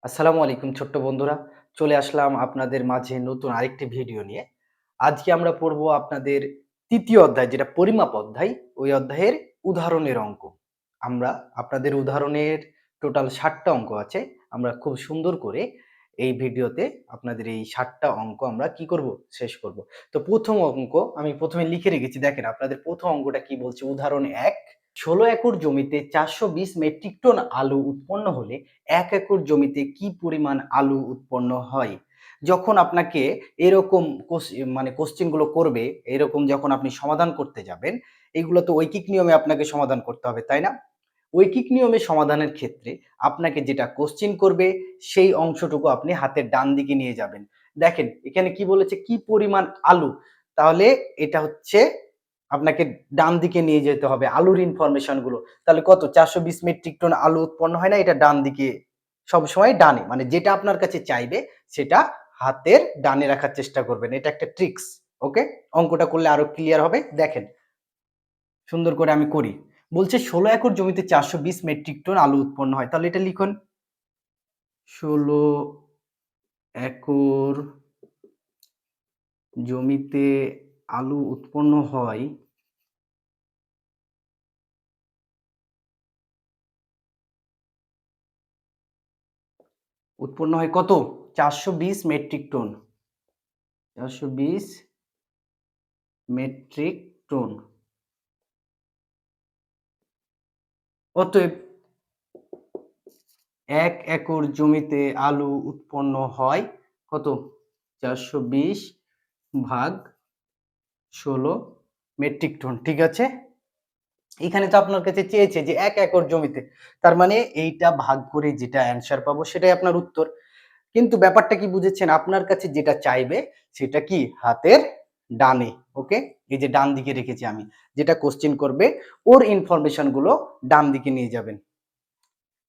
আসসালামু আলাইকুম ছোট্ট বন্ধুরা। চলে আসলাম আপনাদের মাঝে নতুন আরেকটি ভিডিও নিয়ে। আজকে আমরা পড়বো আপনাদের ৩য় অধ্যায় যেটা পরিমাপ অধ্যায়, ওই অধ্যায়ের উদাহরণের অঙ্ক। আমরা আপনাদের উদাহরণের টোটাল ৬০ টা অঙ্ক আছে। আমরা খুব সুন্দর করে এই ভিডিওতে আপনাদের এই ৬০ টা অঙ্ক আমরা কি করব? শেষ করব। তো ১ম অঙ্ক আমি ১ম এ লিখে রেখেছি, দেখেন আপনাদের ১ম অঙ্কটা কি বলছে? উদাহরণ ১, ১৬ একর জমিতে ৪২০ মেট্রিক টন আলু উৎপন্ন হলে ১ একর জমিতে কি পরিমাণ আলু উৎপন্ন হয়? যখন আপনাকে এরকম কোশ্চেন গুলো করবে, এরকম যখন আপনি সমাধান করতে যাবেন, এগুলো তো ঐকিক নিয়মে আপনাকে সমাধান করতে হবে, তাই না? ঐকিক নিয়মে সমাধানের ক্ষেত্রে আপনাকে যেটা কোশ্চেন করবে, সেই অংশটুকু আপনি হাতের ডান দিকে নিয়ে যাবেন। দেখেন এখানে কি বলেছে? কি পরিমাণ আলু? তাহলে এটা হচ্ছে আপনাকে ডান দিকে নিয়ে যেতে হবে আলুর ইনফরমেশন গুলো। তাহলে কত? ৪২০ মেট্রিক টন আলু উৎপন্ন হয় না? এটা ডান দিকে, সবসময় ডানে। মানে যেটা আপনার কাছে চাইবে সেটা হাতের ডানে রাখার চেষ্টা করবেন। এটা একটা ট্রিক্স। ওকে? অঙ্কটা করলে আরো ক্লিয়ার হবে। দেখেন সুন্দর করে আমি করি। বলছে ১৬ একর জমিতে ৪২০ মেট্রিক টন আলু উৎপন্ন হয়। তাহলে এটা লিখুন ১৬ একর জমিতে আলু উৎপন্ন হয় কত? ৪২০ মেট্রিক টন। ৪২০ metric ton. অতএব ১ একর জমিতে আলু উৎপন্ন হয় কত? ৪২০ ভাগ ১৬ মেট্রিক টন। ঠিক আছে? এখানে তো আপনার কাছে চেয়েছে যে ১ একর জমিতে। তার মানে এইটা ভাগ করে যেটা অ্যান্সার পাবো সেটাই আপনার উত্তর। কিন্তু ব্যাপারটা কি বুঝেছেন? আপনার কাছে যেটা চাইবে সেটা কি? হাতের ডানে। ওকে? এই যে ডান দিকে রেখেছি আমি। যেটা কোশ্চেন করবে ওর ইনফরমেশন গুলো ডান দিকে নিয়ে যাবেন।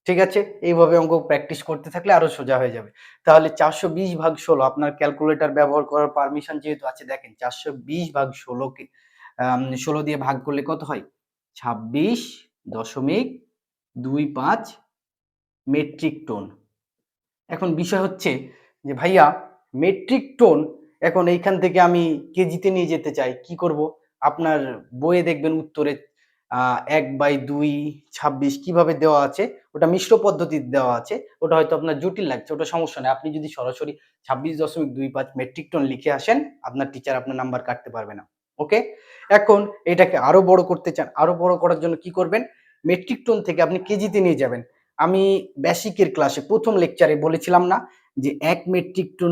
ঠিক আছে? এইভাবে অঙ্ক প্র্যাকটিস করতে থাকলে আরো সোজা হয়ে যাবে। তাহলে ৪২০ ভাগ ১৬, আপনার ক্যালকুলেটর ব্যবহার করার পারমিশন যেহেতু আছে, দেখেন ৪২০ ভাগ ১৬ কে ১৬ দিয়ে ভাগ করলে কত হয়? ২৬.25 মেট্রিক টন। এখন বিষয় হচ্ছে যে ভাইয়া মেট্রিক টন, এখন এইখান থেকে আমি কেজিতে নিয়ে যেতে চাই, কি করব? আপনার বইয়ে দেখবেন উত্তরে ১/২ ২৬ কিভাবে দেওয়া আছে, ওটা মিশ্র পদ্ধতিতে দেওয়া আছে। ওটা হয়তো আপনার জটিল লাগছে, ওটা সমস্যা নাই। আপনি যদি সরাসরি ২৬.২৫ মেট্রিক টন লিখে আসেন, আপনার টিচার আপনার নাম্বার কাটতে পারবে না। ওকে? এখন এটাকে আরো বড় করতে চান, আরো বড় করার জন্য কি করবেন? মেট্রিক টন থেকে আপনি কেজিতে নিয়ে যাবেন। আমি বেসিকের ক্লাসে ১ম লেকচারে বলেছিলাম না যে ১ মেট্রিক টন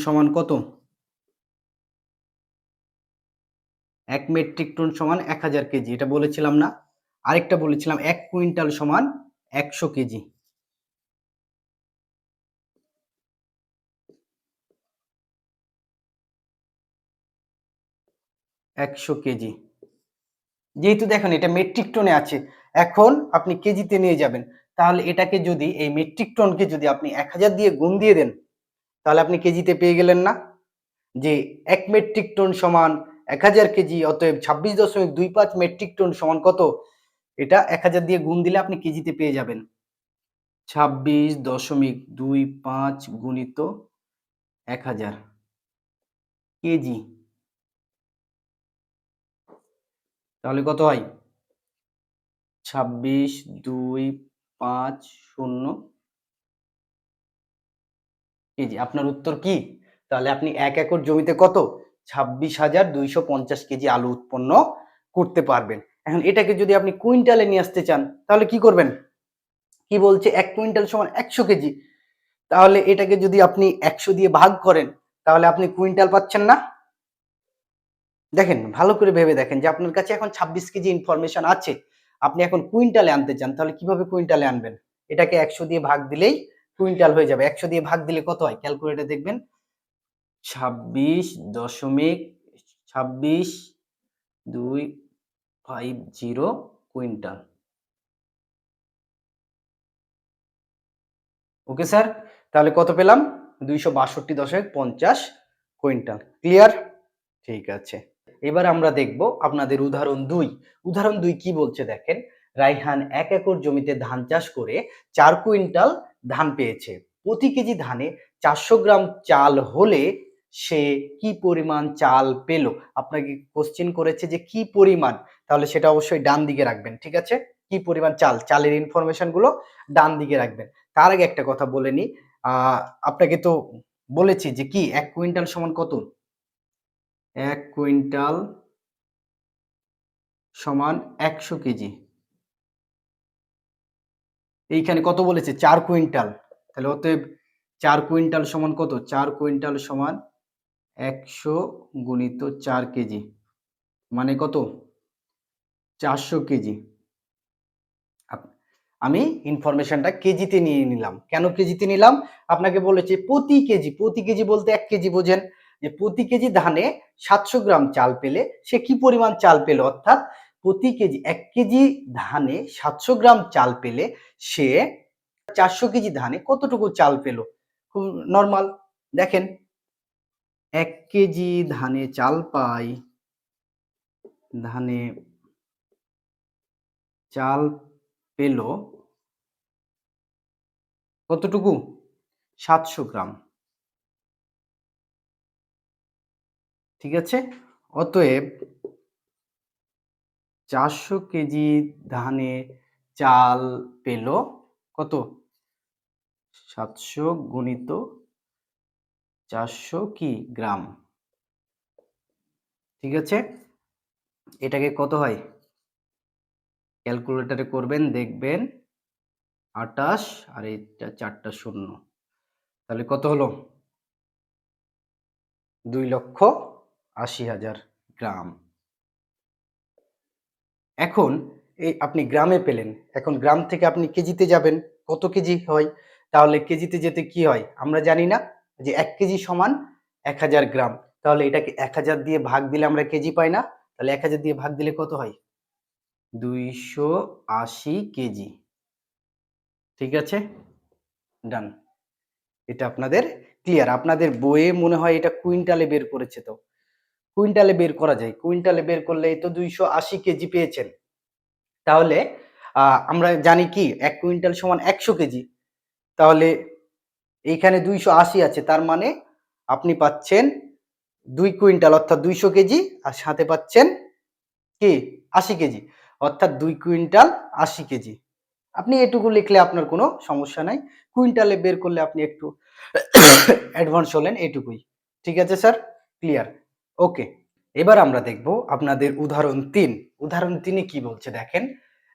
সমান কত? ১ মেট্রিক টন সমান ১০০০ কেজি। এটা বলেছিলাম না? আরেকটা বলেছিলাম ১ কুইন্টাল সমান ১০০ কেজি। ১০০ কেজি। যেহেতু দেখেন এটা মেট্রিক টনে আছে, এখন আপনি কেজিতে নিয়ে যাবেন। তাহলে এটাকে যদি, এই মেট্রিক টনকে যদি আপনি ১০০০ দিয়ে গুণ দিয়ে দেন, তাহলে আপনি কেজিতে পেয়ে গেলেন না? যে ১ মেট্রিক টন সমান ১০০০ কেজি, অতএব ২৬.২৫ মেট্রিক টন সমান কত? এটা ১০০০ দিয়ে গুণ দিলে আপনি কেজিতে পেয়ে যাবেন। ২৬.২৫ গুণিত ১০০০ কেজি। তাহলে কত হয়? ২৬.২৫০ কেজি। আপনার উত্তর কি? তাহলে আপনি ১ একর জমিতে কত? ২৬,২৫০ কেজি আলু উৎপন্ন করতে পারবেন। এখন এটাকে যদি আপনি কুইন্টালে নিয়ে আসতে চান, তাহলে কি করবেন? কি বলছে? ১ কুইন্টাল সমান ১০০ কেজি। তাহলে এটাকে যদি আপনি ১০০ দিয়ে ভাগ করেন, তাহলে আপনি কুইন্টাল পাচ্ছেন না? দেখেন ভালো করে ভেবে দেখেন যে আপনার কাছে এখন ২৬ কেজি ইনফরমেশন আছে। আপনি এখন কুইন্টালে আনতে চান, তাহলে কিভাবে কুইন্টালে আনবেন? এটাকে ১০০ দিয়ে ভাগ দিলেই কুইন্টাল হয়ে যাবে। ১০০ দিয়ে ভাগ দিলে কত হয়? ক্যালকুলেটরে দেখবেন ২৬.২৬২৫০ কুইন্টাল। Okay sir? তাহলে কত পেলাম? ২৬২.৫০ কুইন্টাল। ক্লিয়ার? ঠিক আছে। এবার আমরা দেখব আপনাদের উদাহরণ ২। উদাহরণ ২ কি বলছে দেখেন। রায়হান 1 একর জমিতে ধান চাষ করে 4 কুইন্টাল ধান পেয়েছে। প্রতি কেজি ধানে 400 গ্রাম চাল হলে সে কি পরিমাণ চাল পেল? আপনাকে কোশ্চেন করেছে যে কি পরিমাণ, তাহলে সেটা অবশ্যই ডান দিকে রাখবেন, ঠিক আছে? কি পরিমাণ চাল, চালের ইনফরমেশন গুলো ডান দিকে রাখবেন। তার আগে একটা কথা বলে নিই, আপনাকে তো বলেছি যে কি 1 কুইন্টাল সমান কত? 1 কুইন্টাল সমান 100 কেজি। এইখানে কত বলেছে? 4 কুইন্টাল। তাহলে অতএব 4 কুইন্টাল সমান কত? 4 কুইন্টাল সমান 100 গুণিত 4 কেজি। মানে কত? 400 কেজি। আপ আমি ইনফরমেশনটা কেজিতে নিয়ে নিলাম। কেন কেজিতে নিলাম? আপনাকে বলেছে প্রতি কেজি, প্রতি কেজি বলতে 1 কেজি বোঝেন। যে প্রতি কেজি ধানে 700 গ্রাম চাল পেলে সে কি পরিমাণ চাল পেল? অর্থাৎ প্রতি কেজি 1 কেজি ধানে 700 গ্রাম চাল পেলে সে 400 কেজি ধানে কতটুকু চাল পেল? খুব নরমাল। দেখেন 1 কেজি ধানে চাল পাই, ধানে চাল পেল কতটুকু? 700 গ্রাম। ঠিক আছে? অতএব 400 কেজি ধানে চাল পেল কত? 700 গুণিত 400 কি গ্রাম। ঠিক আছে? এটাকে কত হয়? ক্যালকুলেটরে করবেন, দেখবেন 28 আর এটা 4টা শূন্য। তাহলে কত হলো? 2,80,000 গ্রাম। এখন এই আপনি গ্রামে পেলেন। এখন গ্রাম থেকে আপনি কেজিতে যাবেন। কত কেজি হয়? তাহলে কেজিতে যেতে কি হয়? আমরা জানি না যে 1 কেজি সমান 1000 গ্রাম। তাহলে এটাকে 1000 দিয়ে ভাগ দিলে আমরা কেজি পাই না? তাহলে 1000 দিয়ে ভাগ দিলে কত হয়? 280 কেজি। ঠিক আছে? ডান। এটা আপনাদের ক্লিয়ার। আপনাদের বইয়ে মনে হয় এটা কুইন্টালে বের করেছে তো। কুইন্টালে বের করা যায়। কুইন্টালে বের করলে এই তো 280 কেজি পেয়েছেন। তাহলে আমরা জানি কি 1 কুইন্টাল সমান 100 কেজি। তাহলে এইখানে 280 আছে, তার মানে আপনি পাচ্ছেন 2 কুইন্টাল অর্থাৎ 200 কেজি, আর সাথে পাচ্ছেন কি 80 কেজি অর্থাৎ 2 কুইন্টাল 80 কেজি। আপনি এটুকু লিখলে আপনার কোনো সমস্যা নাই। কুইন্টালে বের করলে আপনি একটু অ্যাডভান্স হলেন, এটুকুই। ঠিক আছে স্যার? ক্লিয়ার? ওকে। এবার আমরা দেখব আপনাদের উদাহরণ 3। উদাহরণ 3 এ কি বলছে দেখেন,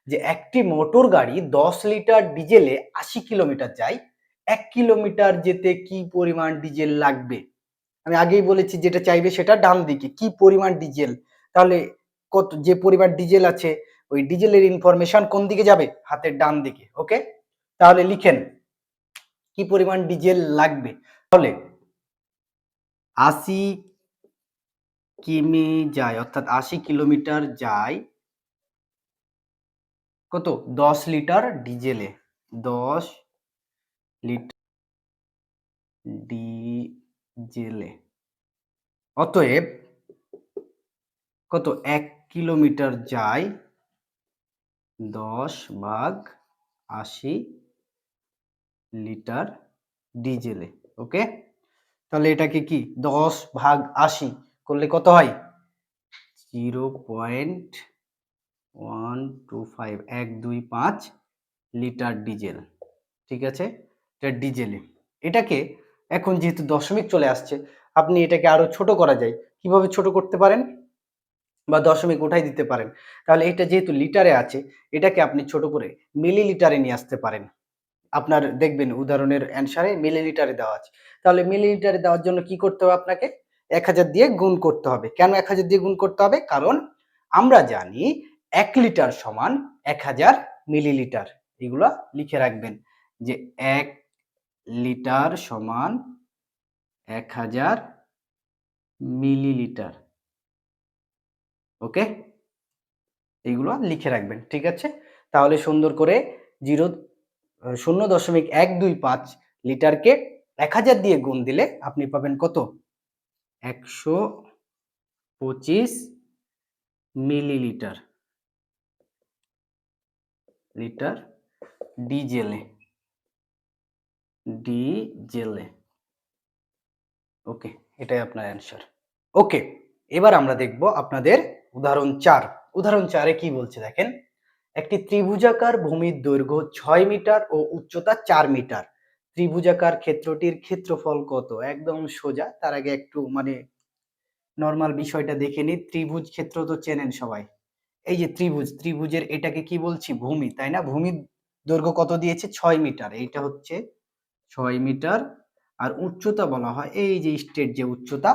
যে একটি মোটর গাড়ি 10 লিটার ডিজেলে 80 কিলোমিটার যায়। 1 কিলোমিটার যেতে কি পরিমাণ ডিজেল লাগবে? আমি আগেই বলেছি যেটা চাইবে সেটা ডান দিকে। কি পরিমাণ ডিজেল? তাহলে কত, যে পরিমাণ ডিজেল আছে ওই ডিজেলের ইনফরমেশন কোন দিকে যাবে? হাতের ডান দিকে। ওকে? তাহলে লিখেন কি পরিমাণ ডিজেল লাগবে? তাহলে 80 কিমি যায় অর্থাৎ 80 কিলোমিটার যায় কত? 10 লিটার ডিজেলে। 10 লিটার ডিজেলে। অতএব কত? 1 কিলোমিটার যায় 10 ভাগ 80 লিটার ডিজেলে। ওকে? তাহলে এটাকে কি 10 ভাগ 80 করলে কত হয়? 0.125 125 লিটার ডিজেল। ঠিক আছে? এটা ডিজেলে। এটাকে এখন যেহেতু দশমিক চলে আসছে, আপনি এটাকে আরো ছোট করা যায়। কিভাবে ছোট করতে পারেন? বা দশমিক উঠাই দিতে পারেন। তাহলে এটা যেহেতু লিটারে আছে, এটাকে আপনি ছোট করে মিলিলিটারে নিয়ে আসতে পারেন। আপনার দেখবেন উদাহরণের অ্যান্সারে মিলিলিটারে দেওয়া আছে। তাহলে মিলিলিটারে দেওয়ার জন্য কি করতে হবে আপনাকে? 1000 দিয়ে গুণ করতে হবে। কেন 1000 দিয়ে গুণ করতে হবে? কারণ আমরা জানি 1 লিটার সমান 1000 মিলিলিটার। এগুলা লিখে রাখবেন যে 1 লিটার সমান 1000 মিলিলিটার। ওকে? এগুলো লিখে রাখবেন। ঠিক আছে? তাহলে সুন্দর করে 0.125 লিটারকে 1000 দিয়ে গুণ দিলে আপনি পাবেন কত? 125 মিলিলিটার। লিটার ডিজেলে ডিজেলে ওকে, এটাই আপনার অ্যান্সার। ওকে, এবার আমরা দেখব আপনাদের উদাহরণ ৪। উদাহরণ ৪ এ কি বলছে দেখেন, একটি ত্রিভুজাকার ভূমির দৈর্ঘ্য ৬ মিটার ও উচ্চতা ৪ মিটার। ত্রিভুজাকার ক্ষেত্রটির ক্ষেত্রফল কত? একদম সোজা। তার আগে একটু নরমাল বিষয়টা দেখে নিই। ত্রিভুজ ক্ষেত্র তো চেনেন সবাই। এই যে ত্রিভুজ, ত্রিভুজের এটাকে কি বলছি? ভূমি, তাই না? ভূমির দৈর্ঘ্য কত দিয়েছে? ৬ মিটার। এইটা হচ্ছে ৬ মিটার। আর উচ্চতা বলা হয় এই যে স্ট্রেট যে উচ্চতা,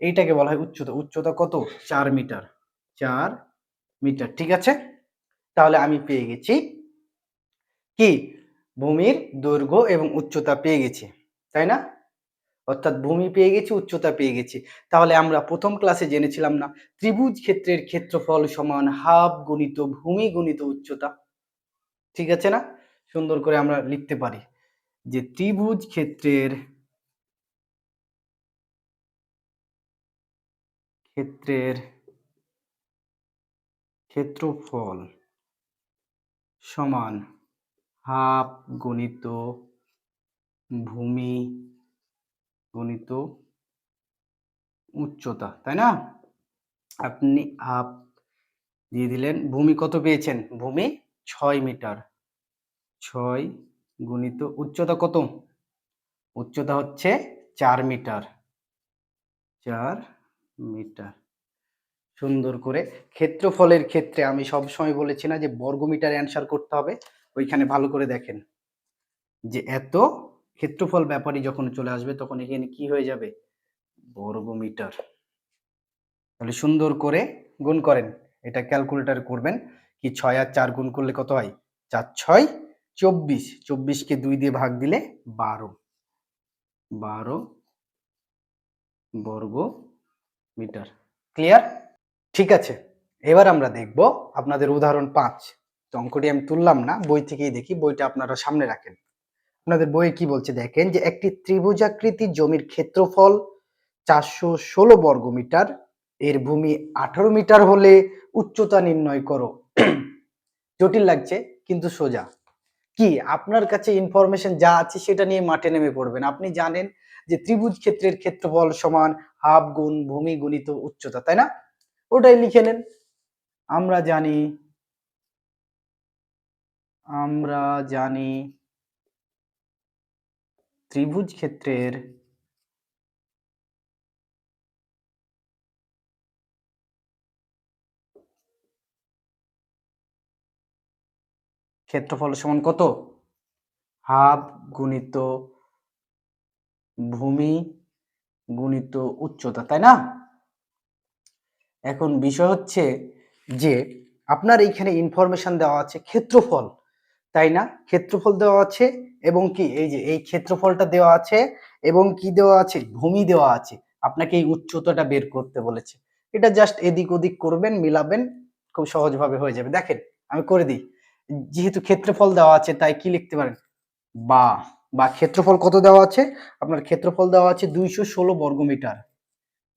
এইটাকে বলা হয় উচ্চতা। উচ্চতা কত? ৪ মিটার। ৪ মিটার, ঠিক আছে? তাহলে আমি পেয়ে গেছি কি? ভূমির দৈর্ঘ্য এবং উচ্চতা পেয়ে গেছি, তাই না? অর্থাৎ ভূমি পেয়ে গেছি, উচ্চতা পেয়ে গেছি। তাহলে আমরা প্রথম ক্লাসে জেনেছিলাম না, ত্রিভুজ ক্ষেত্রের ক্ষেত্রফল সমান হাফ গুণিত ভূমি গুণিত উচ্চতা। ঠিক আছে না? সুন্দর করে আমরা লিখতে পারি যে ত্রিভুজ ক্ষেত্রের ক্ষেত্রফল সমান হাফ গুণিত ভূমি গুণিত উচ্চতা, তাই না? আপনি হাফ দিয়ে দিলেন। ভূমি কত পেয়েছেন? ভূমি ৬ মিটার। ৬ গুণিত উচ্চতা কত? উচ্চতা হচ্ছে ৪ মিটার। ৪ মিটার। সুন্দর করে ক্ষেত্রফলের ক্ষেত্রে আমি সবসময় বলেছি না যে বর্গমিটারে অ্যান্সার করতে হবে? ওইখানে ভালো করে দেখেন যে এত ক্ষেত্রফল ব্যাপারই যখন চলে আসবে তখন এখানে কি হয়ে যাবে? বর্গমিটার। তাহলে সুন্দর করে গুণ করেন। এটা ক্যালকুলেটর করবেন। কি ৬ আর ৪ গুণ করলে কত হয়? ৪ ৬ ২৪। ২৪ কে ২ দিয়ে ভাগ দিলে ১২। ১২ বর্গ মিটার। ক্লিয়ার? ঠিক আছে। এবার আমরা দেখব আপনাদের উদাহরণ ৫। তো অঙ্কটি আমি তুললাম না, বই থেকেই দেখি। বইটা আপনারা সামনে রাখেন। আপনাদের বইয়ে কি বলছে দেখেন যে একটি ত্রিভুজাকৃতি জমির ক্ষেত্রফল ৪১৬ বর্গমিটার, এর ভূমি ১৮ মিটার হলে উচ্চতা নির্ণয় করো। জটিল লাগছে কিন্তু সোজা। কি আপনার কাছে ইনফরমেশন যা আছে সেটা নিয়ে মাঠে নেমে পড়বেন। আপনি জানেন যে ত্রিভুজ ক্ষেত্রের ক্ষেত্রফল সমান হাফ গুণ ভূমি গুণিত উচ্চতা, তাই না? ওটাই লিখে নেন। আমরা জানি আমরা জানি ত্রিভুজ ক্ষেত্রের ক্ষেত্রফল সমান কত? হাফ গুণিত ভূমি গুণিত উচ্চতা, তাই না? এখন বিষয় হচ্ছে যে আপনার এইখানে ইনফরমেশন দেওয়া আছে ক্ষেত্রফল, তাই না? ক্ষেত্রফল দেওয়া আছে এবং কি এই যে এই ক্ষেত্রফলটা দেওয়া আছে এবং কি দেওয়া আছে? ভূমি দেওয়া আছে। আপনাকে এই উচ্চতাটা বের করতে বলেছে। এটা জাস্ট এদিক ওদিক করবেন, মিলাবেন, খুব সহজভাবে হয়ে যাবে। দেখেন আমি করে দিই। যেহেতু ক্ষেত্রফল দেওয়া আছে তাই কি লিখতে পারেন? বা বা ক্ষেত্রফল কত দেওয়া আছে? আপনার ক্ষেত্রফল দেওয়া আছে ২১৬ বর্গমিটার।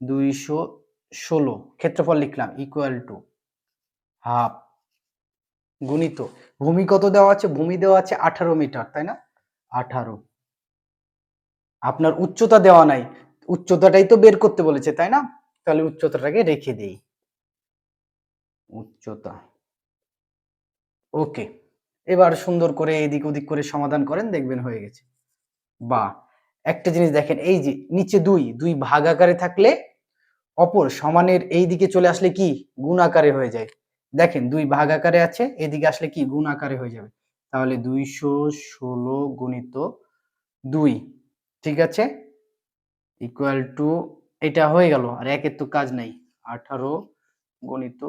২১৬ ক্ষেত্রফল লিখলাম ইকুয়াল টু হাফ গুণিত ভূমি কত দেওয়া আছে? ভূমি দেওয়া আছে ১৮ মিটার, তাই না? ১৮। আপনার উচ্চতা দেওয়া নাই। উচ্চতাটাই তো বের করতে বলেছে, তাই না? তাহলে উচ্চতাটাকে রেখে দেই। উচ্চতা। ওকে। এবার সুন্দর করে এদিক ওদিক করে সমাধান করেন, দেখবেন হয়ে গেছে। বা একটা জিনিস দেখেন, এই যে নিচে ২, ২ ভাগ আকারে থাকলে অপর সমানের এই দিকে চলে আসলে কি? গুণ আকারে হয়ে যায়। দেখেন ২ ভাগ আকারে আছে, এদিকে আসলে কি? গুণ আকারে হয়ে যাবে। তাহলে ২১৬ গুণিত ২, ঠিক আছে? ইকুয়াল টু এটা হয়ে গেল। আর ১ এর তো কাজ নাই। ১৮ গণিত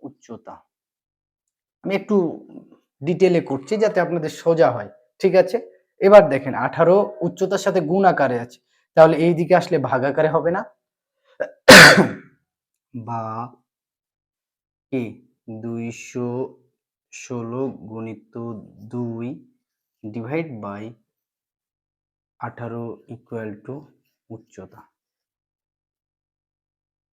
উচ্চতা। আমি একটু ডিটেইলে করছি যাতে আপনাদের সোজা হয়। ঠিক আছে? এবার দেখেন ১৮ উচ্চতার সাথে গুণ আকারে আছে। তাহলে এই দিকে আসলে ভাগ আকারে হবে না? বা কি ২১৬ গুণিত ২ ডিভাইড বাই ১৮ ইকুয়াল টু উচ্চতা।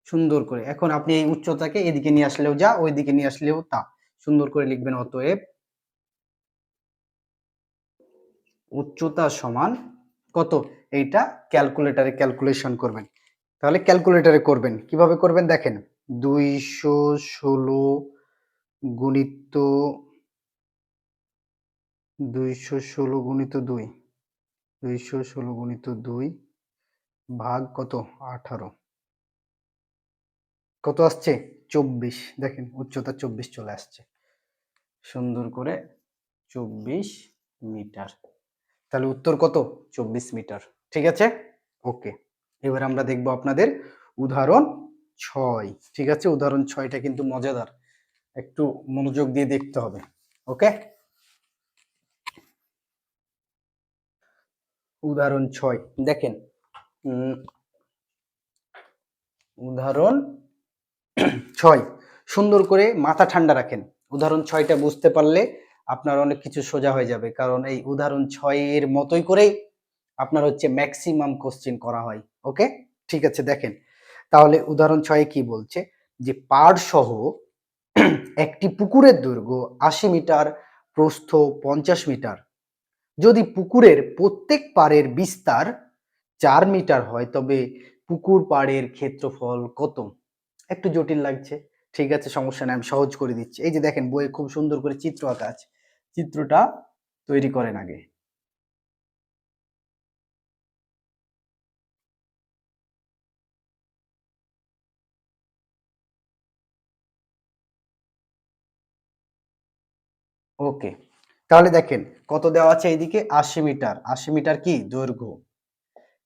সুন্দর করে এখন আপনি এই উচ্চতাকে এদিকে নিয়ে আসলেও যা, ওইদিকে নিয়ে আসলেও তা। সুন্দর করে লিখবেন অতএব উচ্চতা সমান কত? এইটা ক্যালকুলেটরে ক্যালকুলেশন করবেন। তাহলে ক্যালকুলেটরে করবেন। কিভাবে করবেন দেখেন। ২১৬ গুণিত ২১৬ গুণিত ২, ২১৬ গুণিত ২ ভাগ কত? ১৮। কত আসছে? ২৪। দেখেন উচ্চতা ২৪ চলে আসছে। সুন্দর করে ২৪ মিটার। তাহলে উত্তর কত? ২৪ মিটার। ঠিক আছে? ওকে। এবার আমরা দেখব আপনাদের উদাহরণ ৬। ঠিক আছে? উদাহরণ ৬ টা কিন্তু মজাদার। একটু মনোযোগ দিয়ে দেখতে হবে। ওকে? উদাহরণ ৬ দেখেন। উদাহরণ ৬ সুন্দর করে মাথা ঠান্ডা রাখেন। উদাহরণ ৬ টা বুঝতে পারলে আপনার অনেক কিছু সোজা হয়ে যাবে। কারণ এই উদাহরণ ৬ এর মতোই করেই আপনার হচ্ছে ম্যাক্সিমাম কোশ্চেন করা হয়। ওকে? ঠিক আছে দেখেন। তাহলে উদাহরণ ৬ এ কি বলছে? যে পাড় সহ একটি পুকুরের দৈর্ঘ্য ৮০ মিটার, প্রস্থ ৫০ মিটার। যদি পুকুরের প্রত্যেক পাড়ের বিস্তার ৪ মিটার হয় তবে পুকুর পাড়ের ক্ষেত্রফল কত? একটু জটিল লাগছে। ঠিক আছে সমস্যা নাই আমি সহজ করে দিচ্ছি। এই যে দেখেন বইয়ে খুব সুন্দর করে চিত্র আঁকা আছে। চিত্রটা তৈরি করেন আগে। ওকে। তাহলে দেখেন কত দেওয়া আছে এইদিকে ৮০ মিটার। ৮০ মিটার কি? দৈর্ঘ্য।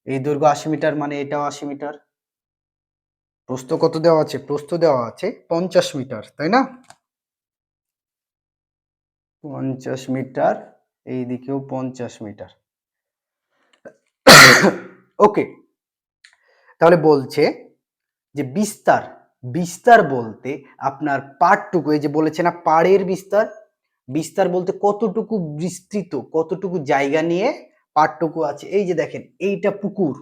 এই দৈর্ঘ্য ৮০ মিটার মানে এটাও ৮০ মিটার। প্রস্থ কত দেওয়া আছে? প্রস্থ দেওয়া আছে ৫০ মিটার, তাই না? ৫০ মিটার, এইদিকেও ৫০ মিটার। ওকে। তাহলে বলছে যে বিস্তার, বিস্তার বলতে আপনার পাড়টুকু এই যে বলেছে না পাড়ের বিস্তার, বিস্তার বলতে কতটুকু বিস্তৃত, কতটুকু জায়গা নিয়ে পাড়টুকু আছে। এই যে দেখেন এইটা পুকুর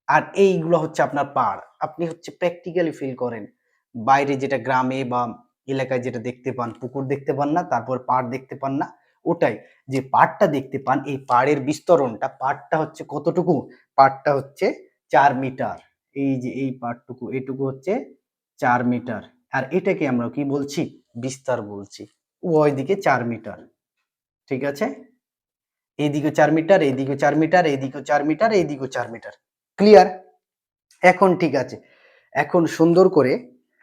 আর এইগুলো হচ্ছে আপনার পাড়। আপনি হচ্ছে প্র্যাকটিক্যালি ফিল করেন। বাইরে যেটা গ্রামে বা এলাকায় যেটা দেখতে পান, পুকুর দেখতে পান না, তারপর পাড় দেখতে পান না, ওটাই। যে পাড়টা দেখতে পান এই পাড়ের বিস্তরণটা, পাড়টা হচ্ছে কতটুকু? পাড়টা হচ্ছে ৪ মিটার। এই যে এই পাড়টুকু, এটুকু হচ্ছে ৪ মিটার। আর এটাকে আমরা কি বলছি? বিস্তার বলছি। উভয় দিকে ৪ মিটার। ঠিক আছে? এইদিকে ৪ মিটার, এইদিকে ৪ মিটার, এইদিকেও ৪ মিটার, এইদিকেও ৪ মিটার। ক্লিয়ার? এখন ঠিক আছে। এখন সুন্দর করে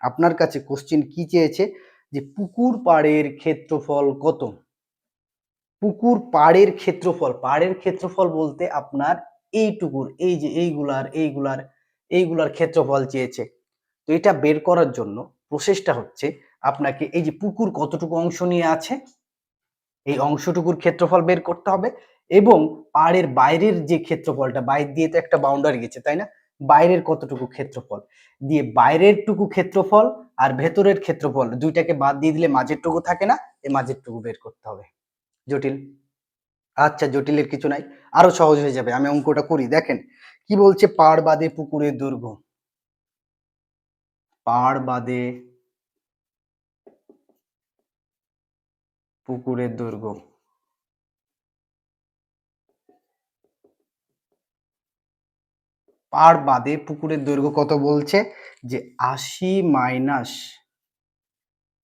আপনার কাছে কোশ্চেন কি চেয়েছে? যে পুকুর পাড়ের ক্ষেত্রফল কত? পুকুর পাড়ের ক্ষেত্রফল, পাড়ের ক্ষেত্রফল বলতে আপনার এইটুকুর, এই যে এইগুলার ক্ষেত্রফল চেয়েছে। তো এটা বের করার জন্য প্রসেসটা হচ্ছে আপনাকে এই যে পুকুর কতটুকু অংশ নিয়ে আছে এই অংশটুকুর ক্ষেত্রফল বের করতে হবে এবং পাড়ের বাইরের যে ক্ষেত্রফলটা, বাইরে দিয়ে তো একটা বাউন্ডারি গেছে তাই না? বাইরের কতটুকু ক্ষেত্রফল দিয়ে বাইরের টুকু ক্ষেত্রফল আর ভেতরের ক্ষেত্রফল দুইটাকে বাদ দিয়ে দিলে মাঝের টুকু থাকে না, এই মাঝের টুকু বের করতে হবে। জটিল? আচ্ছা জটিলের কিছু নাই, আরো সহজ হয়ে যাবে। আমি অঙ্কটা করি দেখেন কি বলছে। পাড় বাদে পুকুরের দৈর্ঘ্য, পাড় বাদে পুকুরের দৈর্ঘ্য, পাড় বাদে পুকুরের দৈর্ঘ্য কত বলছে? যে ৮০ মাইনাস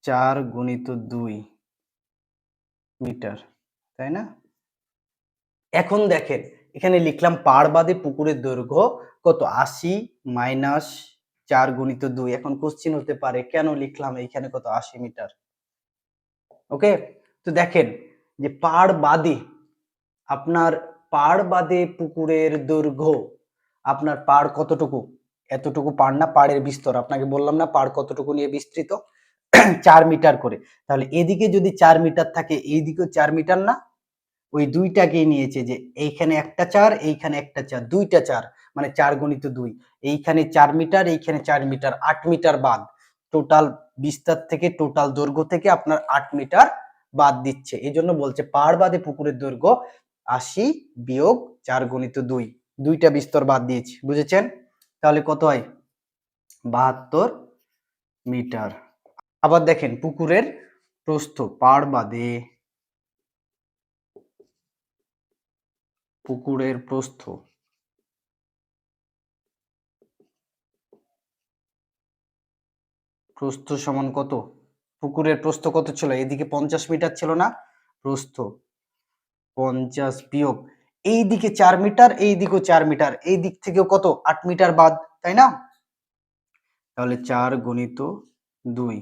৪ গুণিত ২ মিটার, তাই না? এখন দেখেন এখানে লিখলাম পাড় বাদে পুকুরের দৈর্ঘ্য কত? ৮০ মাইনাস ৪ গুণিত ২। এখন কোশ্চেন হতে পারে কেন লিখলাম এইখানে কত? ৮০ মিটার। ওকে? তো দেখেন যে পাড় বাদে আপনার পাড় বাদে পুকুরের দৈর্ঘ্য, আপনার পাড় কতটুকু? এতটুকু পাড় না, পাড়ের বিস্তর আপনাকে বললাম না পাড় কতটুকু নিয়ে বিস্তৃত? ৪ মিটার করে। তাহলে এদিকে যদি ৪ মিটার থাকে এইদিকেও ৪ মিটার না? ওই ২ টাকেই নিয়েছে যে এইখানে একটা ৪, এইখানে একটা ৪, ২ টা ৪ মানে ৪ গুণিত ২। এইখানে ৪ মিটার, এইখানে ৪ মিটার, ৮ মিটার বাদ। টোটাল বিস্তার থেকে টোটাল দৈর্ঘ্য থেকে আপনার ৮ মিটার বাদ দিচ্ছে। এজন্য বলছে পাড় বাদে পুকুরের দৈর্ঘ্য ৮০ বিয়োগ ৪ গুণিত ২। ২ টা বিস্তর বাদ দিয়েছি। বুঝেছেন? তাহলে কত হয়? ৭২ মিটার। আবার দেখেন পুকুরের প্রস্থ পাড় বাদে পুকুরের প্রস্থ প্রস্থ সমান কত? পুকুরের প্রস্থ কত ছিল? এদিকে 50 মিটার ছিল না? প্রস্থ 50 বিয়োগ এইদিকে 4 মিটার, এইদিকেও 4 মিটার, এই দিক থেকেও কত? 8 মিটার বাদ, তাই না? তাহলে 4 গুণিত 2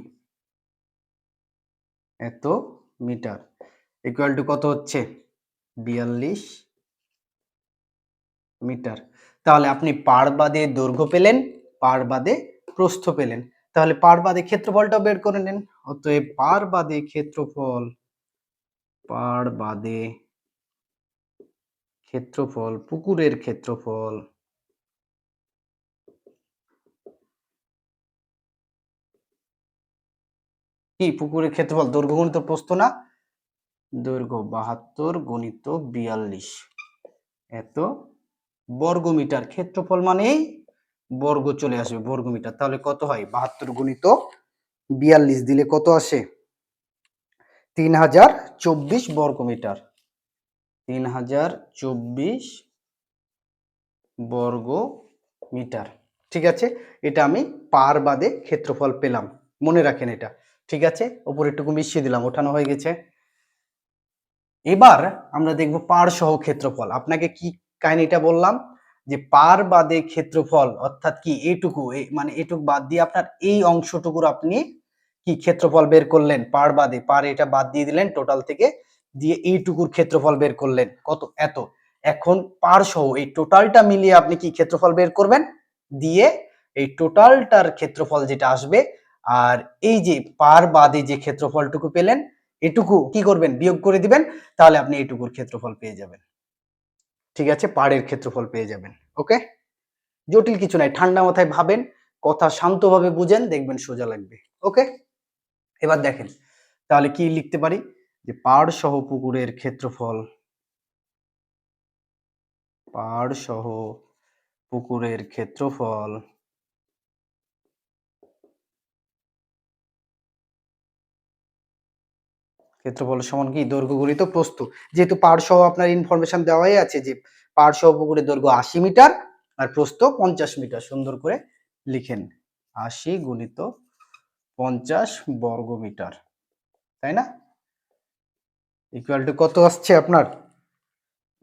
এত মিটার ইকুয়াল টু কত হচ্ছে? 42 মিটার। তাহলে আপনি পাড় বাদে দৈর্ঘ্য পেলেন, পাড় বাদে প্রস্থ পেলেন। তাহলে পাড় বাদে ক্ষেত্রফলটা বের করে নেন। অতএব পাড় বাদে ক্ষেত্রফল, পাড় বাদে ক্ষেত্রফল, পুকুরের ক্ষেত্রফল কি? পুকুরের ক্ষেত্রফল দৈর্ঘ্য গুণিত প্রস্থ না? দৈর্ঘ্য 72 গুণিত 42 এত বর্গমিটার। ক্ষেত্রফল মানেই বর্গ চলে আসবে, বর্গমিটার। তাহলে কত হয়? 72 গুণিত 42 দিলে কত আসে? 3024 বর্গমিটার। 3024 বর্গ মিটার। ঠিক আছে, এটা আমি পার বাদে ক্ষেত্রফল পেলাম, মনে রাখেন এটা। ঠিক আছে, উপরে একটু মিশিয়ে দিলাম, ওঠানো হয়ে গেছে। এবার আমরা দেখব পাড় সহ ক্ষেত্রফল। আপনাকে কি কাহিনীটা বললাম যে পার বাদে ক্ষেত্রফল অর্থাৎ কি এইটুকু, মানে এটুকু বাদ দিয়ে আপনার এই অংশটুকুর আপনি কি ক্ষেত্রফল বের করলেন, পার বাদে, পার এটা বাদ দিয়ে দিলেন টোটাল থেকে, দিয়ে এইটুকুর ক্ষেত্রফল বের করলেন কত? এত। এখন পার সহ এই টোটালটা মিলিয়ে আপনি কি ক্ষেত্রফল বের করবেন, দিয়ে এই টোটালটার ক্ষেত্রফল যেটা আসবে আর এই যে পার বাদে যে ক্ষেত্রফলটুকু পেলেন এটুকু কি করবেন? বিয়োগ করে দিবেন। তাহলে আপনি এইটুকুর ক্ষেত্রফল পেয়ে যাবেন। ঠিক আছে, পাড়ের ক্ষেত্রফল পেয়ে যাবেন। ওকে, জটিল কিছু নাই, ঠান্ডা মাথায় ভাবেন, কথা শান্তভাবে বুঝেন, দেখবেন সোজা লাগবে। ওকে, এবার দেখেন তাহলে কি লিখতে পারি, যে পাড় সহ পুকুরের ক্ষেত্রফল, পাড় সহ পুকুরের ক্ষেত্রফল ক্ষেত্রফল সমান কি? দৈর্ঘ্য গুণিত প্রস্থ। যেহেতু পাড় সহ আপনার ইনফরমেশন দেওয়াই আছে যে পাড় সহ পুকুরের দৈর্ঘ্য 80 মিটার আর প্রস্থ 50 মিটার, সুন্দর করে লিখেন 80 গুণিত 50 বর্গ মিটার, তাই না? ইকুয়াল টু কত আসছে আপনার?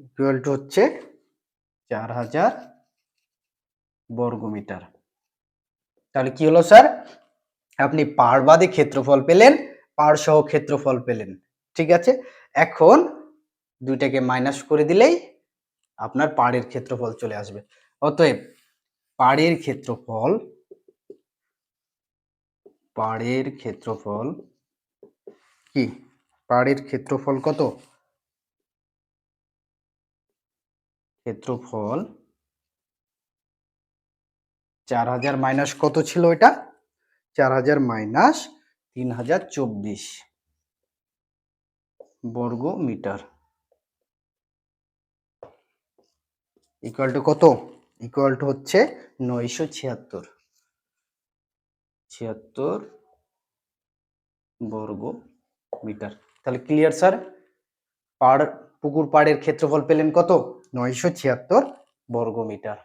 ইকুয়াল টু হচ্ছে 4000 বর্গ মিটার। তাহলে কি হলো স্যার? আপনি পাড় বাদে ক্ষেত্রফল পেলেন, পাড় সহ ক্ষেত্রফল পেলেন। ঠিক আছে, এখন দুইটাকে মাইনাস করে দিলেই আপনার পাড়ের ক্ষেত্রফল চলে আসবে। অতএব পাড়ের ক্ষেত্রফল, পাড়ের ক্ষেত্রফল কি? পাড়ের ক্ষেত্রফল কত? ক্ষেত্রফল 4000 মাইনাস কত ছিল এটা? 4000 মাইনাস 3024 বর্গ মিটার ইকুয়াল টু কত? ইকুয়াল টু হচ্ছে 976 বর্গ মিটার। তাহলে ক্লিয়ার স্যার? পাড়, পুকুর পাড়ের ক্ষেত্রফল পেলেন কত? 976 বর্গ মিটার।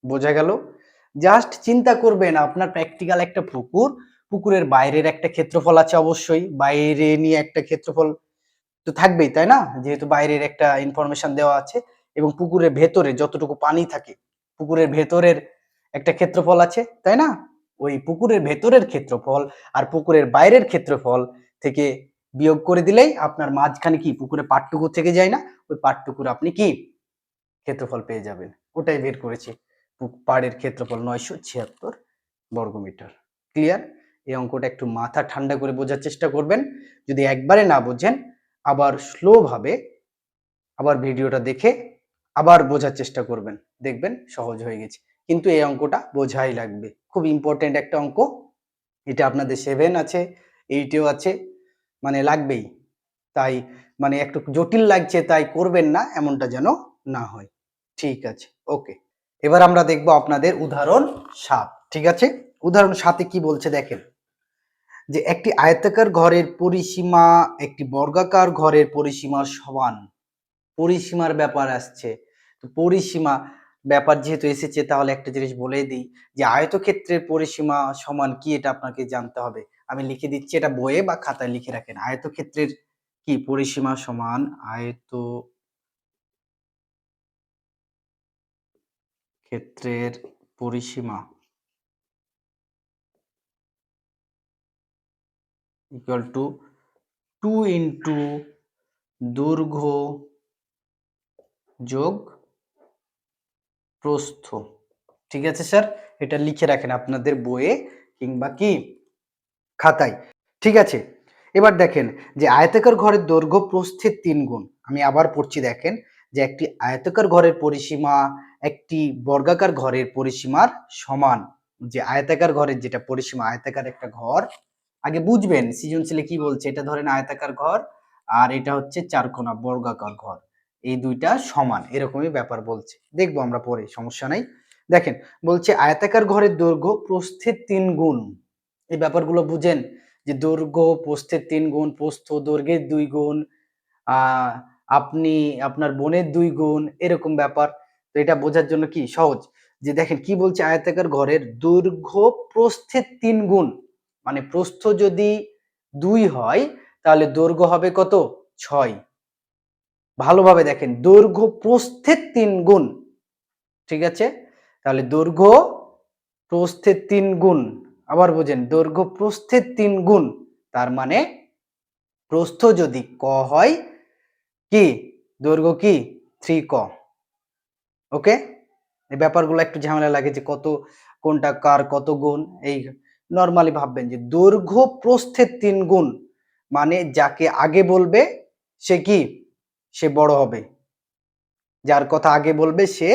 বোঝা গেল? জাস্ট চিন্তা করবেন আপনার প্র্যাকটিক্যাল একটা পুকুর, পুকুরের বাইরের একটা ক্ষেত্রফল আছে, অবশ্যই বাইরে নিয়ে একটা ক্ষেত্রফল তো থাকবেই, তাই না? যেহেতু বাইরের একটা ইনফরমেশন দেওয়া আছে, এবং পুকুরের ভেতরে যতটুকু পানি থাকে পুকুরের ভেতরের একটা ক্ষেত্রফল আছে, তাই না? ওই পুকুরের ভেতরের ক্ষেত্রফল আর পুকুরের বাইরের ক্ষেত্রফল থেকে বিয়োগ করে দিলেই আপনার মাঝখানে কি পুকুরের পাটটুকু থেকে যায় না, ওই পাটটুকুর আপনি কি ক্ষেত্রফল পেয়ে যাবেন। ওটাই বের করেছি, পাড়ের ক্ষেত্রফল 976 বর্গমিটার। ক্লিয়ার? এই অঙ্কটা একটু মাথা ঠান্ডা করে বোঝার চেষ্টা করবেন। যদি একবারে না বোঝেন আবার স্লো ভাবে আবার ভিডিওটা দেখে আবার বোঝার চেষ্টা করবেন, দেখবেন সহজ হয়ে গেছে। কিন্তু এই অঙ্কটা বোঝাই লাগবে, খুব ইম্পর্টেন্ট একটা অঙ্ক। এটা আপনাদের 7 আছে, 8এও আছে, মানে লাগবেই। তাই মানে একটু জটিল লাগছে তাই করবেন না, এমনটা যেন না হয়। ঠিক আছে, ওকে। এবার আমরা দেখব আপনাদের উদাহরণ 7। ঠিক আছে, উদাহরণ 7 কি বলছে দেখেন, যে একটি আয়তাকার ঘরের পরিসীমা একটি বর্গাকার ঘরের পরিসীমার সমান। পরিসীমার ব্যাপার আসছে, তো পরিসীমা ব্যাপার যেহেতু এসেছে, তাহলে একটা জিনিস বলেই দিই যে আয়তক্ষেত্রের পরিসীমা সমান কি, এটা আপনাকে জানতে হবে। আমি লিখে দিচ্ছি, এটা বইয়ে বা খাতায় লিখে রাখেন। আয়তক্ষেত্রের কি পরিসীমা সমান আয়তক্ষেত্রের পরিসীমা ইকুয়াল টু 2 ইন্টু দৈর্ঘ্য যোগ প্রস্থ। ঠিক আছে স্যার, এটা লিখে রাখেন আপনাদের বইয়ে কিংবা কি খাতায়। ঠিক আছে, এবার দেখেন যে আয়তাকার ঘরের দৈর্ঘ্য প্রস্থের 3 গুণ। আমি আবার পড়ছি, দেখেন যে একটি আয়তাকার ঘরের পরিসীমা একটি বর্গাকার ঘরের পরিসীমার সমান। যে আয়তাকার ঘরের যেটা পরিসীমা, আয়তাকার একটা ঘর, আগে বুঝবেন সৃজনশীলে কি বলছে। এটা ধরেন আয়তাকার ঘর, আর এটা হচ্ছে চারকোনা বর্গাকার ঘর, এই দুইটা সমান, এরকমই ব্যাপার বলছে। দেখবো আমরা পরে, সমস্যা নাই। দেখেন বলছে আয়তাকার ঘরের দৈর্ঘ্য প্রস্থের 3 গুণ। এই ব্যাপারগুলো বুঝেন যে দৈর্ঘ্য প্রস্থের 3 গুণ, প্রস্থ দৈর্ঘ্যের 2 গুণ, আহ আপনি আপনার বোনের 2 গুণ, এরকম ব্যাপার। তো এটা বোঝার জন্য কি সহজ, যে দেখেন কি বলছে আয়তাকার ঘরের দৈর্ঘ্য প্রস্থের 3 গুণ, মানে প্রস্থ যদি 2 হয় তাহলে দৈর্ঘ্য হবে কত? 6। ভালোভাবে দেখেন, দৈর্ঘ্য প্রস্থের 3 গুণ। ঠিক আছে, তাহলে দৈর্ঘ্য প্রস্থের 3 গুণ। আবার বোঝেন, দৈর্ঘ্য প্রস্থের 3 গুণ, তার মানে প্রস্থ যদি ক হয়, কি দৈর্ঘ্য কি 3 ক। ওকে, এই ব্যাপারগুলো একটু ঝামেলা লাগে যে কত, কোনটা কার কত গুণ। এই নরমালি ভাববেন যে দৈর্ঘ্য প্রস্থের 3 গুণ, মানে যাকে আগে বলবে সে কি, সে বড় হবে, যার কথা আগে বলবে সে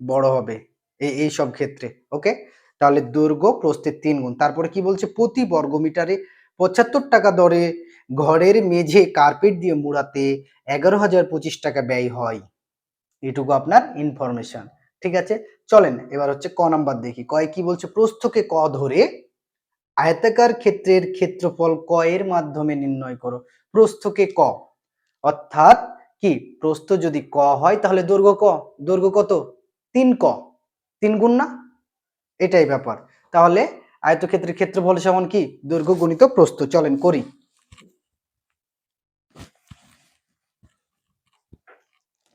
বড় হবে, এই সব ক্ষেত্রে। ওকে, তাহলে দৈর্ঘ্য প্রস্থের 3 গুণ। তারপরে কি বলছে, প্রতি বর্গমিটারে 75 টাকা দরে ঘরের মেঝে কার্পেট দিয়ে মুড়াতে 11,025 টাকা ব্যয় হয়। এটুকু আপনার ইনফরমেশন। ঠিক আছে, চলেন এবার হচ্ছে ক নাম্বার দেখি। কয় কি বলছে, প্রস্থকে ক ধরে আয়তাকার ক্ষেত্রের ক্ষেত্রফল ক এর মাধ্যমে নির্ণয় করো। প্রস্থকে ক, অর্থাৎ কি প্রস্থ যদি ক হয় তাহলে দৈর্ঘ্য ক, দৈর্ঘ্য কত? 3 ক, 3 গুণ না, এটাই ব্যাপার। তাহলে আয়তক্ষেত্রের ক্ষেত্রফল সমান কি, দৈর্ঘ্য গুণিত প্রস্থ। চলেন করি।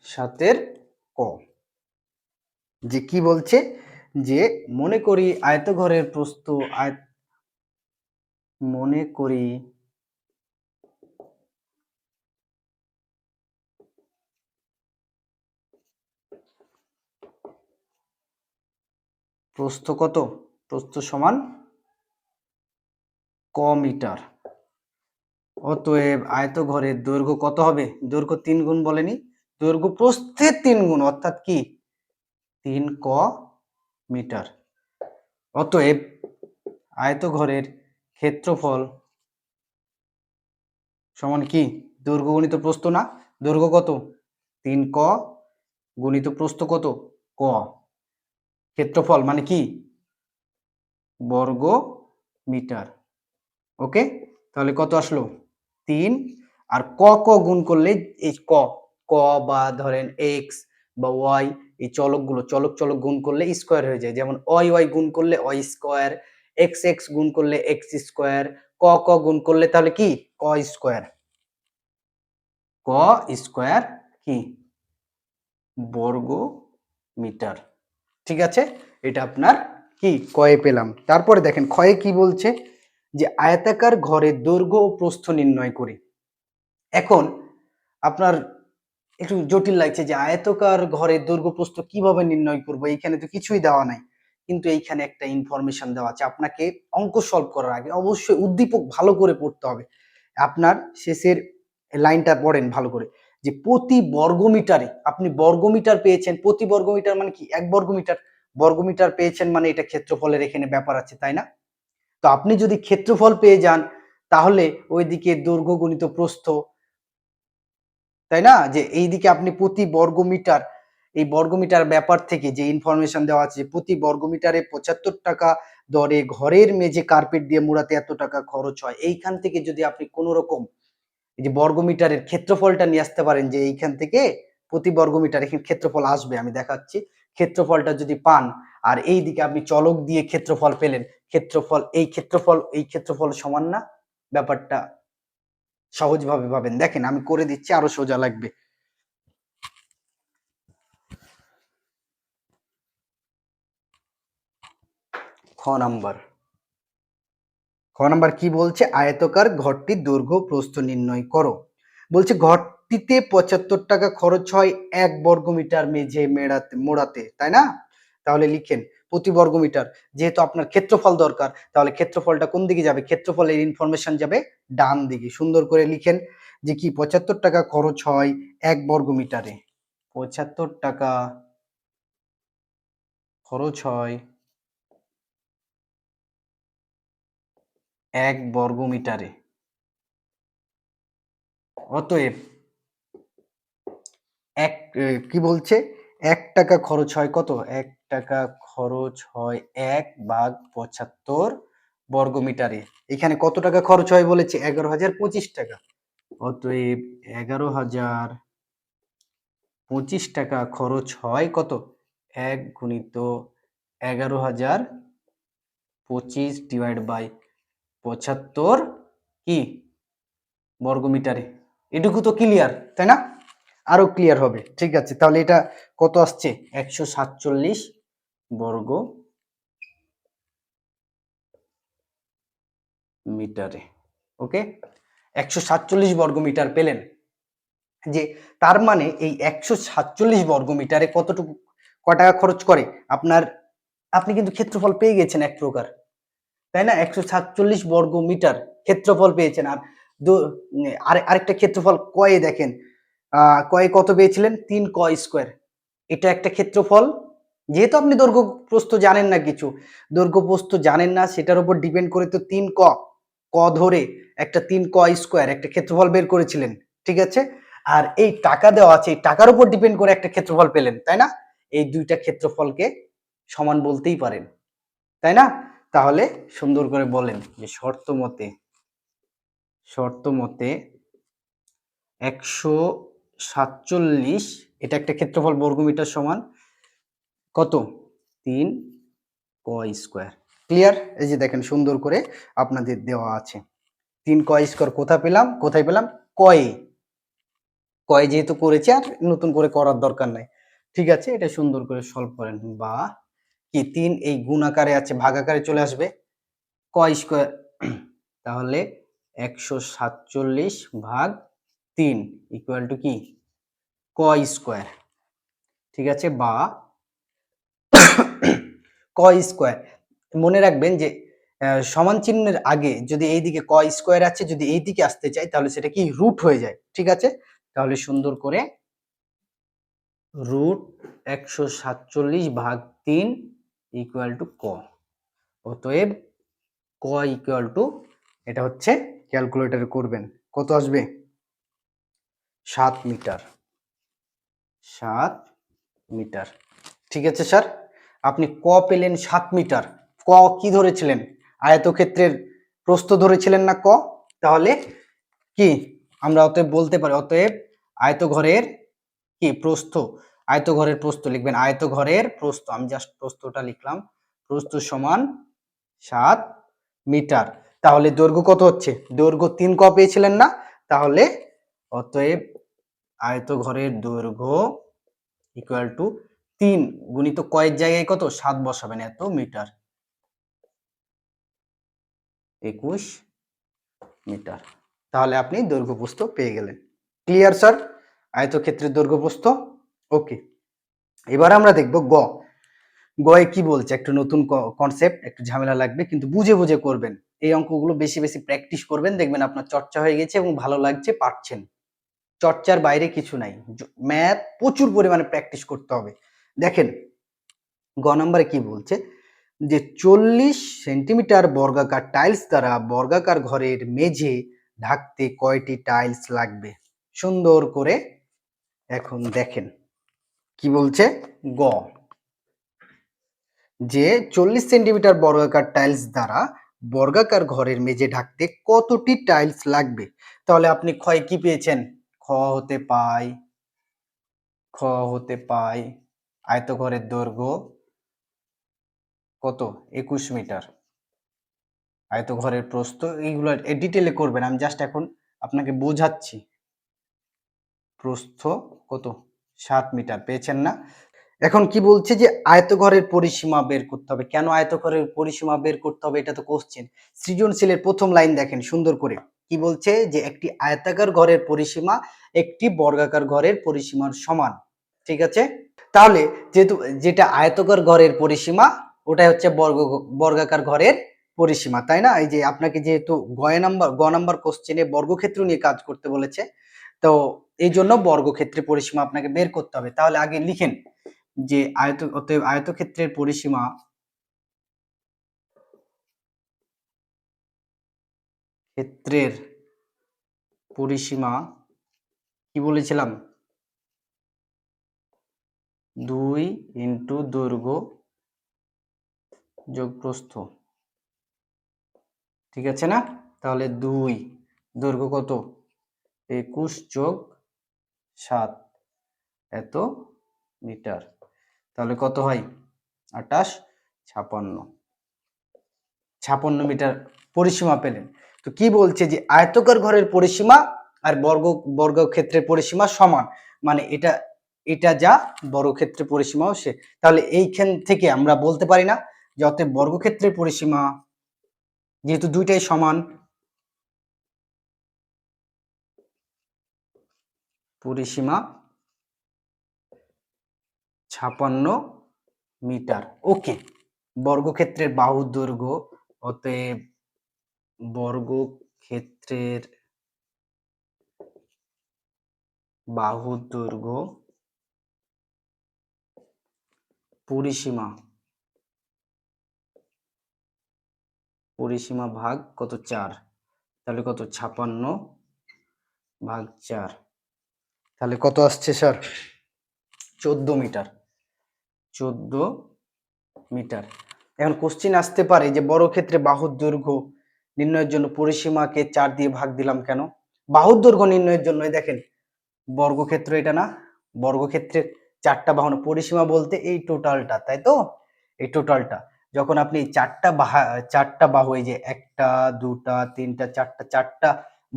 7 ক, যে কি বলছে, যে মনে করি আয়তঘরের প্রস্থ মনে করি প্রস্থ কত, প্রস্থ সমান ক মিটার। অতএব আয়তঘরের দৈর্ঘ্য কত হবে? দৈর্ঘ্য 3 গুণ বলেনি, দৈর্ঘ্য প্রস্থের 3 গুণ, অর্থাৎ কি 3 ক মিটার। অতএব আয়তঘরের ক্ষেত্রফল সমান কি, দৈর্ঘ্য গুণিত প্রস্থ না, দৈর্ঘ্য কত 3 ক গুণিত প্রস্থ কত ক, ক্ষেত্রফল মানে কি বর্গ মিটার। ওকে, তাহলে কত আসলো 3, আর ক ক গুণ করলে এই ক, ক বা ধরেন এক্স বা ওয়াই, এই চলকগুলো চলক চলক গুণ করলে স্কোয়ার হয়ে যায়। যেমন ওয়াই ওয়াই গুণ করলে ওয়াই স্কোয়ার, এক্স এক্স গুণ করলে এক্স স্কোয়ার, ক ক গুণ করলে তাহলে কি ক স্কোয়ার। ক স্কোয়ার কি বর্গ মিটার। ঠিক আছে, এটা আপনার কি কয়ে পেলাম। তারপরে দেখেন ক্ষয়ে কি বলছে, যে আয়তাকার ঘরের দৈর্ঘ্য ও প্রস্থ নির্ণয় করি। এখন আপনার একটু জটিল লাগছে যে আয়তাকার ঘরের দৈর্ঘ্য প্রস্থ কিভাবে নির্ণয় করব, এইখানে তো কিছুই দেওয়া নাই, কিন্তু এইখানে একটা ইনফরমেশন দেওয়া আছে। আপনাকে অঙ্ক সলভ করার আগে অবশ্যই উদ্দীপক ভালো করে পড়তে হবে। আপনার শেষের লাইনটা পড়েন ভালো করে, যে প্রতি বর্গমিটারে, আপনি বর্গমিটার পেয়েছেন, প্রতি বর্গমিটার মানে কি 1 বর্গমিটার, বর্গমিটার পেয়েছেন মানে এটা ক্ষেত্রফলের এখানে ব্যাপার আছে, তাই না? তো আপনি যদি ক্ষেত্রফল পেয়ে যান, তাহলে ওইদিকে দৈর্ঘ্য গুণিত প্রস্থ, তাই না? যে এইদিকে আপনি প্রতি বর্গমিটার, এই বর্গমিটার ব্যাপার থেকে যে ইনফরমেশন দেওয়া আছে, প্রতি বর্গমিটারে 75 টাকা দরে ঘরের মেঝে কার্পেট দিয়ে মুড়াতে এত টাকা খরচ হয়, এইখান থেকে যদি আপনি কোনো রকম এই যে বর্গমিটারের ক্ষেত্রফলটা নিয়ে আসতে পারেন, যে এইখান থেকে প্রতি বর্গমিটার এখানে ক্ষেত্রফল আসবে, আমি দেখাচ্ছি। ক্ষেত্রফলটা যদি পান আর এই দিকে আপনি চলক দিয়ে ক্ষেত্রফল পেলেন, এই ক্ষেত্রফল সমান না? ব্যাপারটা সহজভাবে পাবেন। দেখেন আমি করে দিচ্ছি, আরো সোজা লাগবে। খ নাম্বার কি বলছে? আয়তকার ঘরটির দৈর্ঘ্য প্রস্থ নির্ণয় করো। বলছে ঘরটিতে 75 টাকা খরচ হয় 1 বর্গমিটার মেঝে মোড়াতে, তাই না? তাহলে লিখেন প্রতি বর্গমিটার, যেহেতু আপনার ক্ষেত্রফল দরকার, তাহলে ক্ষেত্রফলটা কোন দিকে যাবে? ক্ষেত্রফলের ইনফরমেশন যাবে ডান দিকে। সুন্দর করে লিখেন যে কি 75 টাকা খরচ হয় 1 বর্গমিটারে। 75 টাকা খরচ হয় 1 বর্গমিটারে। অতএব কি বলছে? 1 টাকা খরচ হয় কত? 1 টাকা খরচ হয় 1 ভাগ 75 বর্গমিটারে। এখানে কত টাকা খরচ হয় বলেছে? 11,025 টাকা। অতএব 11,025 টাকা খরচ হয় কত? 1 গুণিত 11,025 ডিভাইড বাই 75 কি বর্গমিটারে। এটুকু তো ক্লিয়ার, তাই না? আরো ক্লিয়ার হবে। ঠিক আছে, তাহলে এটা কত আসছে? 147 বর্গ মিটারে। ওকে, 147 বর্গ মিটার পেলেন। যে তার মানে এই 147 বর্গ মিটারে কতটুকু ক টাকা খরচ করে আপনার? আপনি কিন্তু ক্ষেত্রফল পেয়ে গেছেন এক প্রকার, তাই না? 147 বর্গ মিটার ক্ষেত্রফল পেয়েছেন। আর আরেকটা ক্ষেত্রফল কয়ে দেখেন, কয়ে কত পেয়েছিলেন? 3 ক স্কোয়ার। এটা একটা ক্ষেত্রফল। যেহেতু আপনি দৈর্ঘ্য প্রস্থ জানেন না, কিছু দৈর্ঘ্য প্রস্থ জানেন না, সেটার উপর ডিপেন্ড করে তো 3 ক ক ধরে একটা 3 ক স্কোয়ার একটা ক্ষেত্রফল বের করেছিলেন। ঠিক আছে, আর এই টাকা দেওয়া আছে, এই টাকার উপর ডিপেন্ড করে একটা ক্ষেত্রফল পেলেন, তাই না? এই দুইটা ক্ষেত্রফলকে সমান বলতেই পারেন, তাই না? তাহলে সুন্দর করে বলেন যে শর্ত মতে 147 এটা একটা ক্ষেত্রফল বর্গমিটার সমান কত? 3 ক স্কোয়ার। ক্লিয়ার? এই যে দেখেন সুন্দর করে আপনাদের দেওয়া আছে। 3 ক স্কোয়ার কোথায় পেলাম? কয়ে। কয়ে যেহেতু করেছি, আর নতুন করে করার দরকার নাই। ঠিক আছে, এটা সুন্দর করে সলভ করেন। বা কি 3 এই গুণ আকারে আছে, ভাগ আকারে চলে আসবে ক স্কোয়ার। তাহলে 147 ভাগ 3 ইকুয়াল টু কি? ক স্কোয়ার। ঠিক আছে, বা ক স্কোয়ার। মনে রাখবেন যে সমান চিহ্নের আগে যদি এইদিকে ক স্কোয়ার আছে, যদি এই দিকে আসতে চাই তাহলে সেটা কি রুট হয়ে যায়। ঠিক আছে, তাহলে সুন্দর করে রুট 147 ভাগ 3 ইকুয়াল টু ক। অতএব ক ইকুয়াল টু, এটা হচ্ছে ক্যালকুলেটরে করবেন, কত আসবে? 7 মিটার। 7 মিটার। ঠিক আছে স্যার, আপনি ক পেলেন 7 মিটার। ক কি ধরেছিলেন? আয়তক্ষেত্রের প্রস্থ ধরেছিলেন না ক? তাহলে কি আমরা অতএব বলতে পারি, অতএব আয়তঘরের কি প্রস্থ, আয়তঘরের প্রস্থ লিখবেন, আয়তঘরের প্রস্থ, আমি জাস্ট প্রস্থটা লিখলাম, প্রস্থ সমান 7 মিটার। তাহলে দৈর্ঘ্য কত হচ্ছে? দৈর্ঘ্য 3 ক পেয়েছিলেন না? তাহলে অতএব আয়তঘরের দৈর্ঘ্য ইকুয়াল টু 3 গুণিত কয়ের জায়গায় কত? 7 বসাবেন, এত মিটার, 21 মিটার। তাহলে আপনি দৈর্ঘ্য প্রস্থ পেয়ে গেলেন। Clear sir? আয়তক্ষেত্রের দৈর্ঘ্য প্রস্থ। ওকে, এবার আমরা দেখব গ। গয়ে কি বলছে? একটু নতুন কনসেপ্ট, একটু ঝামেলা লাগবে, কিন্তু বুঝে বুঝে করবেন। এই অঙ্কগুলো বেশি বেশি প্র্যাকটিস করবেন, দেখবেন আপনার চর্চা হয়ে গেছে এবং ভালো লাগছে, পারছেন। চর্চার বাইরে কিছু নাই, ম্যাথ প্রচুর পরিমাণে প্র্যাকটিস করতে হবে। দেখেন গ নম্বরে কি বলছে যে 40 সেন্টিমিটার বর্গাকার টাইলস দ্বারা বর্গাকার ঘরের মেঝে ঢাকতে কয়টি টাইলস লাগবে? সুন্দর করে এখন দেখেন কি বলছে। গ, যে 40 সেন্টিমিটার বর্গাকার টাইলস দ্বারা বর্গাকার ঘরের মেঝে ঢাকতে কতটি টাইলস লাগবে? তাহলে আপনি ক্ষয় কি পেয়েছেন? খ হতে পাই খ হতে পাই আয়তঘরের দৈর্ঘ্য কত 21 মিটার, আয়তঘরের প্রস্থ, এইগুলো ডিটেলে করবেন, আমি জাস্ট এখন আপনাকে বোঝাচ্ছি। প্রস্থ কত 7 মিটার, পেয়েছেন না? এখন কি বলছে যে আয়তঘরের পরিসীমা বের করতে হবে। কেন আয়তঘরের পরিসীমা বের করতে হবে, এটা তো কোশ্চেন। সৃজনশীলের প্রথম লাইন দেখেন সুন্দর করে, কি বলছে যে একটি আয়তাকার ঘরের পরিসীমা একটি বর্গাকার ঘরের পরিসীমার সমান। ঠিক আছে, তাহলে যেহেতু যেটা আয়তকার ঘরের পরিসীমা ওটাই হচ্ছে বর্গাকার ঘরের পরিসীমা, তাই না? এই যে আপনাকে যেহেতু গ নাম্বার কোশ্চেনে বর্গক্ষেত্র নিয়ে কাজ করতে বলেছে, তো এই জন্য বর্গক্ষেত্রের পরিসীমা আপনাকে বের করতে হবে। তাহলে আগে লিখেন যে অতএব আয়তক্ষেত্রের পরিসীমা ক্ষেত্রের পরিসীমা কি বলেছিলাম, 2 ইন্টু দৈর্ঘ্য যোগ প্রস্থ। ঠিক আছে না? তাহলে 2 দৈর্ঘ্য কত 21 যোগ 7 এত মিটার, তাহলে কত হয় 28 56 মিটার পরিসীমা পেলেন। তো কি বলছে যে আয়তকার ঘরের পরিসীমা আর বর্গক্ষেত্রের পরিসীমা সমান, মানে এটা এটা যা বর্গক্ষেত্রের পরিসীমাও সে। তাহলে এইখান থেকে আমরা বলতে পারি না যে অতএব বর্গক্ষেত্রের পরিসীমা, যেহেতু দুইটাই সমান, পরিসীমা 56 মিটার। ওকে, বর্গক্ষেত্রের বাহুর দৈর্ঘ্য, অতএব বর্গক্ষেত্রের বাহুর দৈর্ঘ্য পরিসীমা পরিসীমা ভাগ কত 4, তাহলে কত 56 ভাগ 4, তাহলে কত আসছে স্যার 14 মিটার। 14 মিটার। এখন কোশ্চিন আসতে পারে যে বর্গক্ষেত্রে বাহুর দৈর্ঘ্য নির্ণয়ের জন্য পরিসীমাকে 4 দিয়ে ভাগ দিলাম কেন? বাহুর দৈর্ঘ্য নির্ণয়ের জন্য এই দেখেন বর্গক্ষেত্র এটা না, বর্গক্ষেত্রের 4টা বাহু, পরিসীমা বলতে এই টোটালটা, তাই তো? এই টোটালটা যখন আপনি 4টা বাহু, এই যে 1টা 2টা 3টা 4টা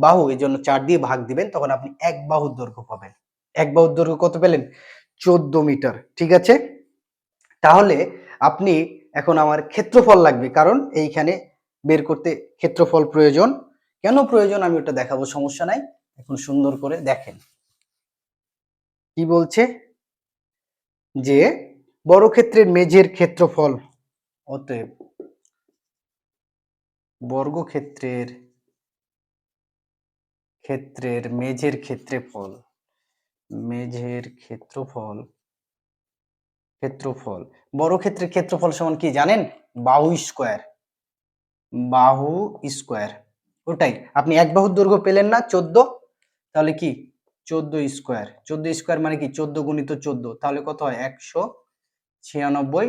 বাহু, এই জন্য 4 দিয়ে ভাগ দিবেন, তখন আপনি এক বাহুর দৈর্ঘ্য পাবেন। এক বাহুর দৈর্ঘ্য কত পেলেন 14 মিটার। ঠিক আছে, তাহলে আপনি এখন আমার ক্ষেত্রফল লাগবে, কারণ এইখানে বের করতে ক্ষেত্রফল প্রয়োজন। কেন প্রয়োজন আমি ওটা দেখাবো, সমস্যা নাই। এখন সুন্দর করে দেখেন কি বলছে যে বর্গক্ষেত্রের মেঝের ক্ষেত্রফল, অতএব বর্গক্ষেত্রের মেঝের ক্ষেত্রফল, মেঝের ক্ষেত্রফল বর্গক্ষেত্রের ক্ষেত্রফল সমান কি জানেন? বাহু স্কয়ার, বাহু স্কয়ার। ওটাই, আপনি এক বাহুর দৈর্ঘ্য পেলেন না 14, তাহলে কি 14 স্কয়ার, 14 স্কয়ার মানে কি 14 গুণিত 14, তাহলে কত হয় 196।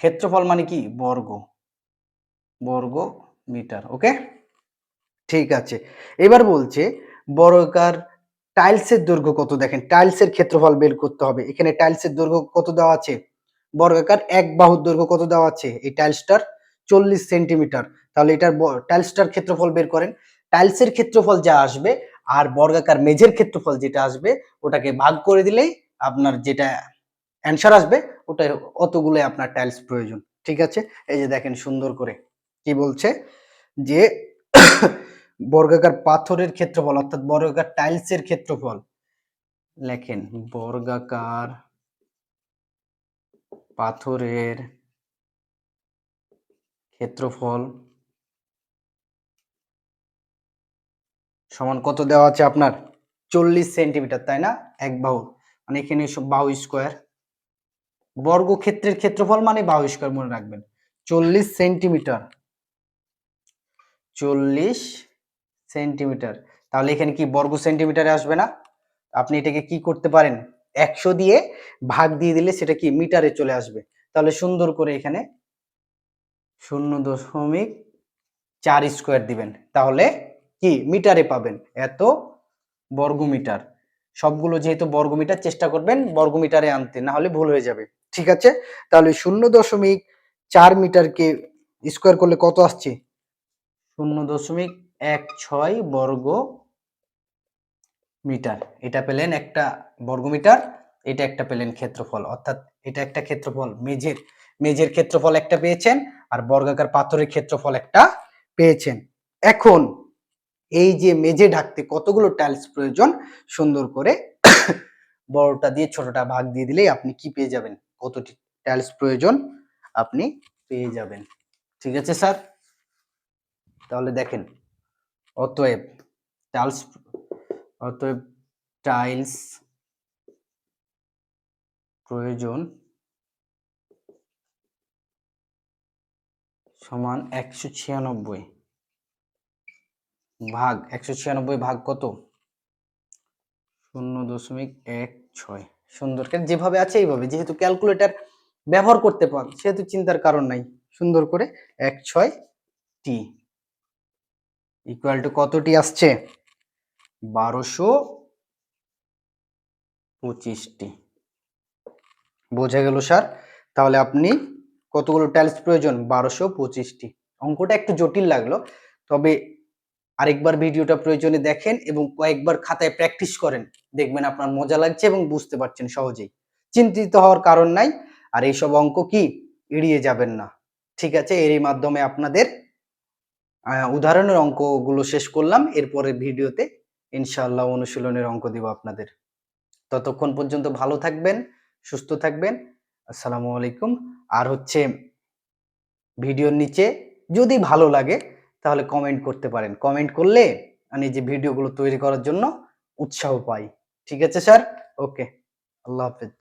ক্ষেত্রফল মানে কি বর্গ মিটার। ওকে, ঠিক আছে। এবার বলছে বর্গাকার টাইলসের দৈর্ঘ্য কত, দেখেন টাইলসের ক্ষেত্রফল বের করতে হবে। এখানে টাইলসের দৈর্ঘ্য কত দেওয়া আছে, বর্গাকার এক বাহুর দৈর্ঘ্য কত দেওয়া আছে, এই টাইলসটার 40 সেন্টিমিটার। তাহলে এটার টাইলসটার ক্ষেত্রফল বের করেন। টাইলসের ক্ষেত্রফল যা আসবে আর বর্গাকার মেঝের ক্ষেত্রফল যেটা আসবে ওটাকে ভাগ করে দিলেই আপনার যেটা অ্যান্সার আসবে ওটাই, অতগুলোই আপনার টাইলস প্রয়োজন। ঠিক আছে, এই যে দেখেন সুন্দর করে কি বলছে যে বর্গাকার পাথরের ক্ষেত্রফল অর্থাৎ বর্গাকার টাইলসের ক্ষেত্রফল, লেখেন বর্গাকার পাথরের ক্ষেত্রফল সমান কত দেওয়া আছে আপনার 40 সেন্টিমিটার, তাই না? এক বাহু মানে এখানে বাহু স্কয়ার, বর্গক্ষেত্রের ক্ষেত্রফল মানে বাহু স্কয়ার মনে রাখবেন। 40 সেন্টিমিটার, 40 সেন্টিমিটার, তাহলে এখানে কি বর্গ সেন্টিমিটারে আসবে না? আপনি এটাকে কি করতে পারেন, 100 দিয়ে ভাগ দিয়ে দিলে সেটা কি মিটারে চলে আসবে। তাহলে সুন্দর করে এখানে 0.4 স্কয়ার দিবেন, তাহলে কি মিটারে পাবেন এত বর্গ মিটার সবগুলো যেহেতু বর্গমিটার, চেষ্টা করবেন বর্গমিটারে আনতে, না হলে ভুল হয়ে যাবে। ঠিক আছে, তাহলে 0.4 মিটারকে স্কোয়ার করলে কত আসছে? 0.16 বর্গ মিটার। এটা পেলেন একটা বর্গমিটার, এটা একটা পেলেন ক্ষেত্রফল, অর্থাৎ এটা একটা ক্ষেত্রফল, মেঝের ক্ষেত্রফল একটা পেয়েছেন, আর বর্গাকার পাথরের ক্ষেত্রফল একটা পেয়েছেন। এখন এই যে মেঝে ঢাকতে কতগুলো টাইলস প্রয়োজন, সুন্দর করে বড়টা দিয়ে ছোটটা ভাগ দিয়ে দিলেই আপনি কি পেয়ে যাবেন, কতটি টাইলস প্রয়োজন আপনি পেয়ে যাবেন। ঠিক আছে স্যার, তাহলে দেখেন, অতএব টাইলস অতএব টাইলস প্রয়োজন সমান 196 ভাগ 196 ভাগ কত? 0.16। সুন্দর করে যেভাবে আছে এইভাবে, যেহেতু ক্যালকুলেটর ব্যবহার করতে পান সেহেতু চিন্তার কারণ নাই। সুন্দর করে 16 ইকুয়াল টু কতটি আসছে? 1225টি। বোঝা গেল স্যার? তাহলে আপনি কতগুলো টাইলস প্রয়োজন? 1225টি। অঙ্কটা একটু জটিল লাগলো, তবে আরেকবার ভিডিওটা প্রয়োজনে দেখেন এবং কয়েকবার খাতায় প্র্যাকটিস করেন, দেখবেন আপনার মজা লাগছে এবং বুঝতে পারছেন সহজেই। চিন্তিত হওয়ার কারণ নাই, আর এইসব অঙ্ক কি এড়িয়ে যাবেন না। ঠিক আছে, এরই মাধ্যমে আপনাদের উদাহরণের অঙ্কগুলো শেষ করলাম। এরপরে ভিডিওতে ইনশাআল্লাহ অনুশীলনের অঙ্ক দিব আপনাদের। ততক্ষণ পর্যন্ত ভালো থাকবেন, সুস্থ থাকবেন। আসসালামু আলাইকুম। আর হচ্ছে ভিডিওর নিচে যদি ভালো লাগে তাহলে কমেন্ট করতে পারেন। কমেন্ট করলে আমি যে ভিডিওগুলো তৈরি করার জন্য উৎসাহ পাই। ঠিক আছে স্যার? ওকে, আল্লাহ হাফেজ।